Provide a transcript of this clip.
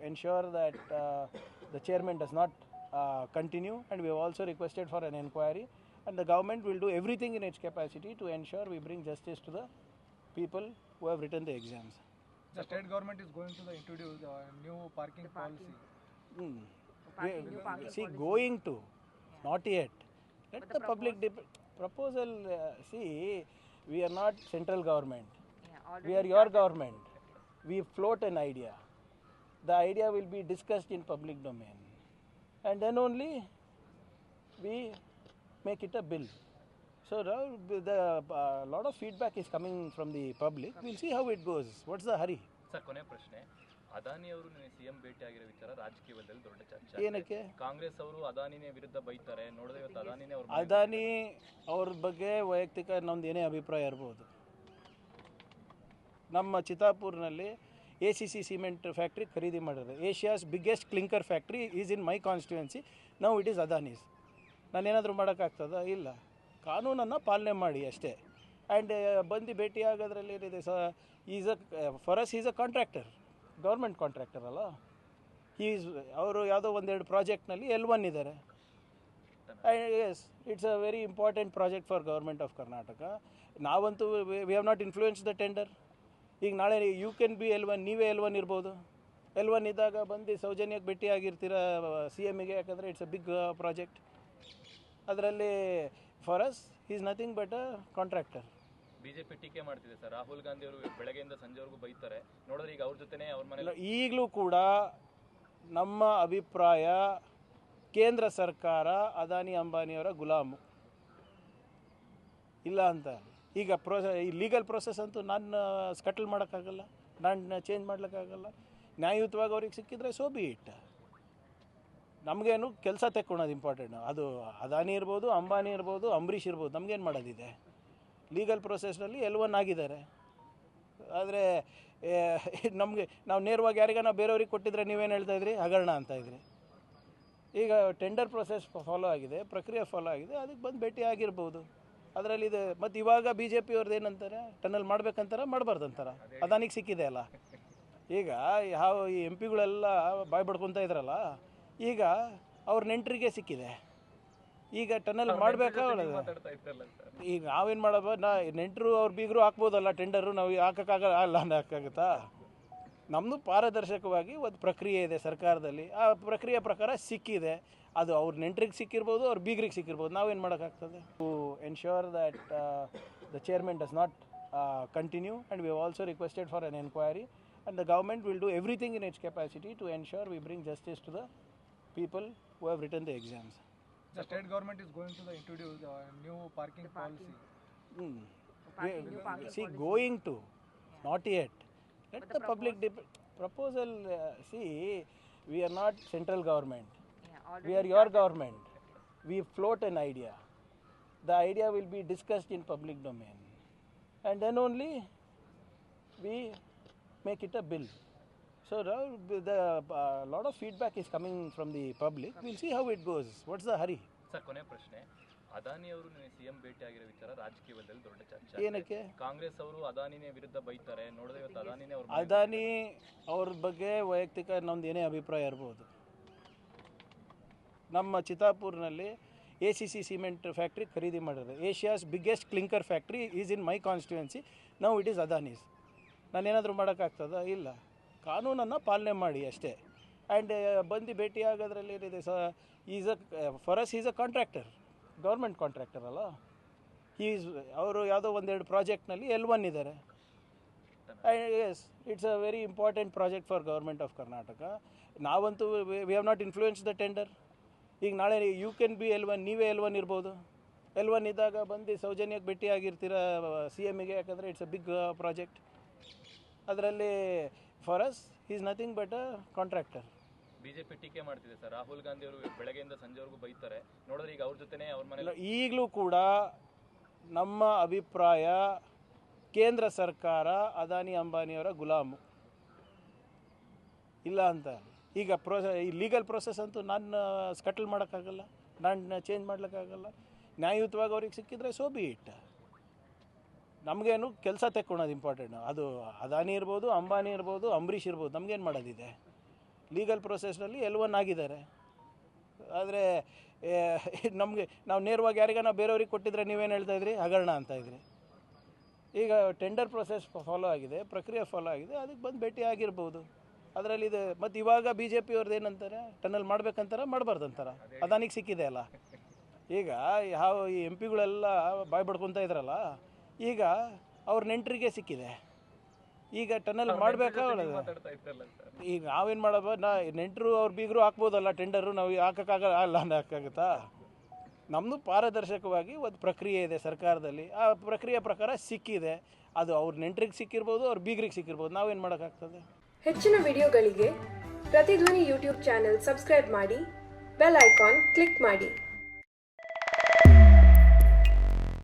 ensure that the chairman does not continue, and we have also requested for an inquiry, and the government will do everything in its capacity to ensure we bring justice to the people who have written the exams. The state government is going to introduce a new parking policy. See, going to, not yet. Let the public proposal. See, we are not central government. We are your government. We float an idea. The idea will be discussed in public domain, and then only we make it a bill. So now the lot of feedback is coming from the public. We'll see how it goes. What's the hurry? Sir, ಕೊನೆ ಪ್ರಶ್ನೆ. ಅದಾನಿ ಅವರು CM ಭೇಟಿಯಾಗಿರೋ ವಿಚಾರ ರಾಜಕೀಯದಲ್ಲಿ ದೊಡ್ಡ ಚರ್ಚೆ. ಏನಕ್ಕೆ? ಕಾಂಗ್ರೆಸ್ ಅವರು ಅದಾನಿನೇ ವಿರುದ್ಧ ಬೈತಾರೆ. ನೋಡಿದ್ರೆ ಇವತ್ತು ಅದಾನಿನೇ ಅವರು ಅದಾನಿ ಅವ್ರ ಬಗ್ಗೆ ವೈಯಕ್ತಿಕ ನಮ್ದು ಏನೇ ಅಭಿಪ್ರಾಯ ಇರ್ಬೋದು. ನಮ್ಮ ಚಿತ್ತಾಪುರ್ನಲ್ಲಿ ACC ಸಿಮೆಂಟ್ ಫ್ಯಾಕ್ಟ್ರಿ ಖರೀದಿ ಮಾಡಿರೋದು. Asia's biggest clinker factory is in my constituency. Now it is Adani's. ನಾನೇನಾದರೂ ಮಾಡೋಕ್ಕಾಗ್ತದ? ಇಲ್ಲ. ಕಾನೂನನ್ನು ಪಾಲನೆ ಮಾಡಿ ಅಷ್ಟೇ. ಆ್ಯಂಡ್ ಬಂದು ಭೇಟಿ ಆಗೋದ್ರಲ್ಲಿ ಏನಿದೆ for us is a contractor, government contractor ಅಲ್ಲ. ಅವರು ಯಾವುದೋ ಒಂದೆರಡು ಪ್ರಾಜೆಕ್ಟ್ನಲ್ಲಿ L1 ಇದ್ದಾರೆ. Yes, it's a very important project for government of Karnataka. ನಾವಂತೂ we have not influence the tender. ಈಗ ನಾಳೆ ಯು ಕ್ಯಾನ್ ಬಿ L1, ನೀವೇ L1 ಇರ್ಬೋದು. L1 ಇದ್ದಾಗ ಬಂದು ಸೌಜನ್ಯಕ್ಕೆ ಭೇಟಿ ಆಗಿರ್ತೀರ CMಗೆ, ಯಾಕಂದರೆ ಇಟ್ಸ್ ಅ ಬಿಗ್ ಪ್ರಾಜೆಕ್ಟ್. ಅದರಲ್ಲಿ for us is nothing but a contractor. BJP ಟೀಕೆ ಮಾಡ್ತಿದೆ ಸರ್. ರಾಹುಲ್ ಗಾಂಧಿ ಅವರು ಬೆಳಗ್ಗೆಯಿಂದ ಸಂಜೆವರೆಗೂ ಬೈತಾರೆ. ನೋಡಿದ್ರೆ ಈಗ ಅವ್ರ ಜೊತೆನೇ ಅವ್ರ ಮನೆ. ಈಗಲೂ ಕೂಡ ನಮ್ಮ ಅಭಿಪ್ರಾಯ, ಕೇಂದ್ರ ಸರ್ಕಾರ ಅದಾನಿ ಅಂಬಾನಿಯವರ ಗುಲಾಮು ಇಲ್ಲ ಅಂತ. ಈಗ ಈ ಲೀಗಲ್ ಪ್ರೊಸೆಸ್ ಅಂತೂ ನಾನು ಸ್ಕಟಲ್ ಮಾಡೋಕ್ಕಾಗಲ್ಲ, ನಾನು ಚೇಂಜ್ ಮಾಡ್ಲಿಕ್ಕಾಗಲ್ಲ. ನ್ಯಾಯಯುತವಾಗಿ ಅವ್ರಿಗೆ ಸಿಕ್ಕಿದ್ರೆ ಸೋ ಬಿ ಇಟ್. ನಮಗೇನು ಕೆಲಸ ತೆಕ್ಕೊಳೋದು ಇಂಪಾರ್ಟೆಂಟ್. ಅದು ಅದಾನಿ ಇರ್ಬೋದು, ಅಂಬಾನಿ ಇರ್ಬೋದು, ಅಂಬರೀಷ್ ಇರ್ಬೋದು, ನಮಗೇನು ಮಾಡೋದಿದೆ. ಲೀಗಲ್ ಪ್ರೊಸೆಸ್ನಲ್ಲಿ L1 ಆಗಿದ್ದಾರೆ. ಆದರೆ ನಮಗೆ ನಾವು ನೇರವಾಗಿ ಯಾರಿಗಾನ ಬೇರೆಯವ್ರಿಗೆ ಕೊಟ್ಟಿದ್ರೆ ನೀವೇನು ಹೇಳ್ತಾಯಿದ್ರಿ? ಹಗರಣ ಅಂತ ಇದ್ರಿ. ಈಗ ಟೆಂಡರ್ ಪ್ರೊಸೆಸ್ ಫಾಲೋ ಆಗಿದೆ, ಪ್ರಕ್ರಿಯೆ ಫಾಲೋ ಆಗಿದೆ, ಅದಕ್ಕೆ ಬಂದು ಭೇಟಿ ಆಗಿರ್ಬೋದು. ಅದರಲ್ಲಿ ಇದೆ. ಮತ್ತು ಇವಾಗ BJP ಅವ್ರದ್ದು ಏನಂತಾರೆ? ಟನಲ್ ಮಾಡ್ಬೇಕಂತಾರ, ಮಾಡಬಾರ್ದು ಅಂತಾರ. ಅದಾನಿಗೆ ಸಿಕ್ಕಿದೆ ಅಲ್ಲ. ಈಗ ಯಾವ ಈ MP ಗಳೆಲ್ಲ ಬಾಯ್ ಬಡ್ಕೊತಾ ಇದ್ರಲ್ಲ, ಈಗ ಅವ್ರ ನೆಂಟರಿಗೆ ಸಿಕ್ಕಿದೆ. ಈಗ ಟನಲ್ ಮಾಡಬೇಕಾ? ಈಗ ನಾವೇನು ಮಾಡೋದು? ನೆಂಟರು ಅವ್ರ ಬೀಗರು ಹಾಕ್ಬೋದಲ್ಲ ಟೆಂಡರು, ನಾವು ಹಾಕೋಕ್ಕಾಗತ್ತಾ? ನಮ್ಮದು ಪಾರದರ್ಶಕವಾಗಿ ಒಂದು ಪ್ರಕ್ರಿಯೆ ಇದೆ ಸರ್ಕಾರದಲ್ಲಿ. ಆ ಪ್ರಕ್ರಿಯೆ ಪ್ರಕಾರ ಸಿಕ್ಕಿದೆ. ಅದು ಅವ್ರ ನೆಂಟರಿಗೆ ಸಿಕ್ಕಿರ್ಬೋದು, ಅವ್ರ ಬೀಗರಿಗೆ ಸಿಕ್ಕಿರ್ಬೋದು. ನಾವೇನು ಮಾಡೋಕ್ಕಾಗ್ತದೆ? To ensure that the chairman does not continue, and we have also requested for an inquiry, and the government will do everything in its capacity to ensure we bring justice to the people who have written the exams. The state government is going to introduce a new parking policy. See, going to, not yet. Let the public proposal. See, we are not central government. We are your government. We float an idea. The idea will be discussed in public domain, and then only we make it a bill. So now the lot of feedback is coming from the public. We'll see how it goes. What's the hurry? Sir, ಕೊನೆ ಪ್ರಶ್ನೆ. ಅದಾನಿ ಅವರು CM ಭೇಟಿಯಾಗಿರೋ ವಿಚಾರ ರಾಜಕೀಯದಲ್ಲಿ ದೊಡ್ಡ ಚರ್ಚೆ. ಏನಕ್ಕೆ? ಕಾಂಗ್ರೆಸ್ ಅವರು ಅದಾನಿನೇ ವಿರುದ್ಧ ಬೈತಾರೆ. ನೋಡಿದ್ರೆ ಇವತ್ತು ಅದಾನಿನೇ ಅವರು ಅದಾನಿ ಅವ್ರ ಬಗ್ಗೆ ವೈಯಕ್ತಿಕ ನಮ್ದು ಏನೇ ಅಭಿಪ್ರಾಯ ಇರ್ಬೋದು. ನಮ್ಮ ಚಿತ್ತಾಪುರ್ನಲ್ಲಿ ACC ಸಿಮೆಂಟ್ ಫ್ಯಾಕ್ಟ್ರಿ ಖರೀದಿ ಮಾಡಿರೋದು. Asia's biggest clinker factory is in my constituency. Now it is Adani's. ನಾನೇನಾದರೂ ಮಾಡೋಕ್ಕಾಗ್ತದ? ಇಲ್ಲ. ಕಾನೂನನ್ನು ಪಾಲನೆ ಮಾಡಿ ಅಷ್ಟೇ. ಆ್ಯಂಡ್ ಬಂದು ಭೇಟಿ ಆಗೋದ್ರಲ್ಲಿ ಏನಿದೆ for us is a contractor, government contractor ಅಲ್ಲ. ಅವರು ಯಾವುದೋ ಒಂದೆರಡು ಪ್ರಾಜೆಕ್ಟ್ನಲ್ಲಿ L1 ಇದ್ದಾರೆ. Yes, it's a very important project for government of Karnataka. ನಾವಂತೂ we have not influence the tender. ಈಗ ನಾಳೆ ಯು ಕ್ಯಾನ್ ಬಿ L1, ನೀವೇ L1 ಇರ್ಬೋದು. L1 ಇದ್ದಾಗ ಬಂದು ಸೌಜನ್ಯಕ್ಕೆ ಭೇಟಿ ಆಗಿರ್ತೀರ CMಗೆ, ಯಾಕಂದರೆ ಇಟ್ಸ್ ಅ ಬಿಗ್ ಪ್ರಾಜೆಕ್ಟ್. ಅದರಲ್ಲಿ for us is nothing but a contractor. BJP ಟೀಕೆ ಮಾಡ್ತಿದೆ ಸರ್. ರಾಹುಲ್ ಗಾಂಧಿ ಅವರು ಬೆಳಗ್ಗೆಯಿಂದ ಸಂಜೆವರೆಗೂ ಬೈತಾರೆ. ನೋಡಿದ್ರೆ ಈಗ ಅವ್ರ ಜೊತೆನೇ ಅವ್ರ ಮನೆ. ಈಗಲೂ ಕೂಡ ನಮ್ಮ ಅಭಿಪ್ರಾಯ, ಕೇಂದ್ರ ಸರ್ಕಾರ ಅದಾನಿ ಅಂಬಾನಿಯವರ ಗುಲಾಮು ಇಲ್ಲ ಅಂತ. ಈಗ ಈ ಲೀಗಲ್ ಪ್ರೊಸೆಸ್ ಅಂತೂ ನಾನು ಸ್ಕಟಲ್ ಮಾಡೋಕ್ಕಾಗಲ್ಲ, ನಾನು ಚೇಂಜ್ ಮಾಡ್ಲಿಕ್ಕಾಗಲ್ಲ. ನ್ಯಾಯಯುತವಾಗಿ ಅವ್ರಿಗೆ ಸಿಕ್ಕಿದ್ರೆ ಸೋ ಬಿ ಇಟ್. ನಮಗೇನು ಕೆಲಸ ತೆಕ್ಕೊಳೋದು ಇಂಪಾರ್ಟೆಂಟ್. ಅದು ಅದಾನಿ ಇರ್ಬೋದು, ಅಂಬಾನಿ ಇರ್ಬೋದು, ಅಂಬರೀಷ್ ಇರ್ಬೋದು, ನಮಗೇನು ಮಾಡೋದಿದೆ. ಲೀಗಲ್ ಪ್ರೊಸೆಸ್ನಲ್ಲಿ L1 ಆಗಿದ್ದಾರೆ. ಆದರೆ ನಮಗೆ ನಾವು ನೇರವಾಗಿ ಯಾರಿಗಾನ ಬೇರೆಯವ್ರಿಗೆ ಕೊಟ್ಟಿದ್ರೆ ನೀವೇನು ಹೇಳ್ತಾ ಇದ್ರಿ, ಹಗರಣ ಅಂತ ಇದ್ರಿ. ಈಗ ಟೆಂಡರ್ ಪ್ರೊಸೆಸ್ ಫಾಲೋ ಆಗಿದೆ, ಪ್ರಕ್ರಿಯೆ ಫಾಲೋ ಆಗಿದೆ, ಅದಕ್ಕೆ ಬಂದು ಭೇಟಿ ಆಗಿರ್ಬೋದು. ಅದರಲ್ಲಿ ಇದು ಮತ್ತು ಇವಾಗ BJP ಅವ್ರದ್ದು ಏನಂತಾರೆ, ಟನಲ್ ಮಾಡ್ಬೇಕಂತಾರ ಮಾಡಬಾರ್ದು ಅಂತಾರ. ಅದಾನಿಗೆ ಸಿಕ್ಕಿದೆ ಅಲ್ಲ. ಈಗ ಯಾವ ಈ MP ಗಳೆಲ್ಲ ಬಾಯ್ ಬಡ್ಕೊತಾ ಇದ್ರಲ್ಲ, ಈಗ ಅವ್ರ ನೆಂಟರಿಗೆ ಸಿಕ್ಕಿದೆ. ಈಗ ಟನಲ್ ಮಾಡಬೇಕಾ ಮಾತಾಡ್ತಾ ಇತ್ತಲ್ಲ ಸರ್. ಈಗ ನಾವೇನು ಮಾಡೋದು, ನೆಂಟರು ಅವ್ರ ಬೀಗರು ಹಾಕ್ಬೋದಲ್ಲ ಟೆಂಡರು, ನಾವು ಹಾಕೋಕ್ಕಾಗಲ್ಲ ಹಾಕಾಗುತ್ತಾ? ನಮ್ಮದು ಪಾರದರ್ಶಕವಾಗಿ ಒಂದು ಪ್ರಕ್ರಿಯೆ ಇದೆ ಸರ್ಕಾರದಲ್ಲಿ, ಆ ಪ್ರಕ್ರಿಯೆ ಪ್ರಕಾರ ಸಿಕ್ಕಿದೆ. ಅದು ಅವ್ರ ನೆಂಟರಿಗೆ ಸಿಕ್ಕಿರ್ಬೋದು, ಅವ್ರ ಬೀಗರಿಗೆ ಸಿಕ್ಕಿರ್ಬೋದು, ನಾವೇನು ಮಾಡೋಕ್ಕಾಗ್ತದೆ? ಹೆಚ್ಚಿನ ವಿಡಿಯೋಗಳಿಗೆ ಪ್ರತಿಧ್ವನಿ ಯೂಟ್ಯೂಬ್ ಚಾನೆಲ್ ಸಬ್ಸ್ಕ್ರೈಬ್ ಮಾಡಿ, ಬೆಲ್ ಐಕಾನ್ ಕ್ಲಿಕ್ ಮಾಡಿ.